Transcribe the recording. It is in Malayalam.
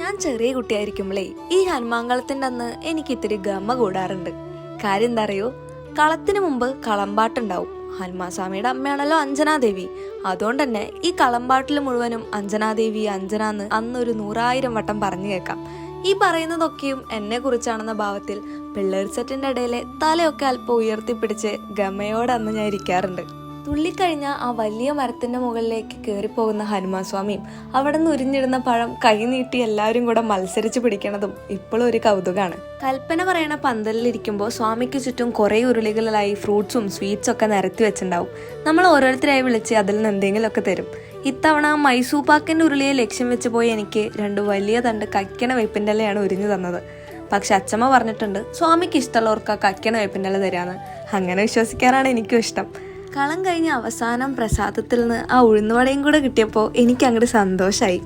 ഞാൻ ചെറിയ കുട്ടിയായിരിക്കുമ്പോഴേ ഈ ഹനുമാങ്കളത്തിന്റെ അന്ന് എനിക്ക് ഇത്തിരി ഗമ കൂടാറുണ്ട്. കാര്യം എന്താ അറിയോ, കളത്തിന് മുമ്പ് കളമ്പാട്ടുണ്ടാവും. ഹനുമാൻ സ്വാമിയുടെ അമ്മയാണല്ലോ അഞ്ജനാദേവി. അതുകൊണ്ട് തന്നെ ഈ കളമ്പാട്ടിൽ മുഴുവനും അഞ്ജനാദേവി അഞ്ജനാന്ന് അന്നൊരു 100,000 വട്ടം പറഞ്ഞു കേൾക്കാം. ഈ പറയുന്നതൊക്കെയും എന്നെ കുറിച്ചാണെന്ന ഭാവത്തിൽ പിള്ളേർ സെറ്റിന്റെ ഇടയിലെ തലയൊക്കെ അല്പം ഉയർത്തിപ്പിടിച്ച് ഗമയോടെ അന്ന് ഞാൻ ഇരിക്കാറുണ്ട്. തുള്ളിക്കഴിഞ്ഞ ആ വലിയ മരത്തിന്റെ മുകളിലേക്ക് കയറിപ്പോകുന്ന ഹനുമാൻ സ്വാമിയും അവിടെ നിന്ന് ഉരിഞ്ഞിടുന്ന പഴം കൈ നീട്ടി എല്ലാവരും കൂടെ മത്സരിച്ച് പിടിക്കണതും ഇപ്പോഴും ഒരു കൗതുകമാണ്. കൽപ്പന പറയണ പന്തലിലിരിക്കുമ്പോൾ സ്വാമിക്ക് ചുറ്റും കുറെ ഉരുളികളിലായി ഫ്രൂട്ട്സും സ്വീറ്റ്സും ഒക്കെ നിരത്തി വെച്ചിട്ടുണ്ടാവും. നമ്മൾ ഓരോരുത്തരായി വിളിച്ച് അതിൽ നിന്ന് എന്തെങ്കിലുമൊക്കെ തരും. ഇത്തവണ മൈസൂപ്പാക്കിന്റെ ഉരുളിയെ ലക്ഷ്യം വെച്ച് പോയി എനിക്ക് 2 വലിയ തണ്ട് കക്കണ വേപ്പിൻ്റെ ഇലയാണ് ഉരിഞ്ഞു തന്നത്. പക്ഷെ അച്ചമ്മ പറഞ്ഞിട്ടുണ്ട് സ്വാമിക്ക് ഇഷ്ടമുള്ളവർക്ക് കക്കണ വേപ്പിൻ്റെ ഇല തരാന്ന്. അങ്ങനെ വിശ്വസിക്കാനാണ് എനിക്കും ഇഷ്ടം. കളം കഴിഞ്ഞ അവസാനം പ്രസാദത്തിൽ നിന്ന് ആ ഉഴുന്നുവടയും കൂടെ കിട്ടിയപ്പോൾ എനിക്ക് അങ്ങോട്ട് സന്തോഷമായി.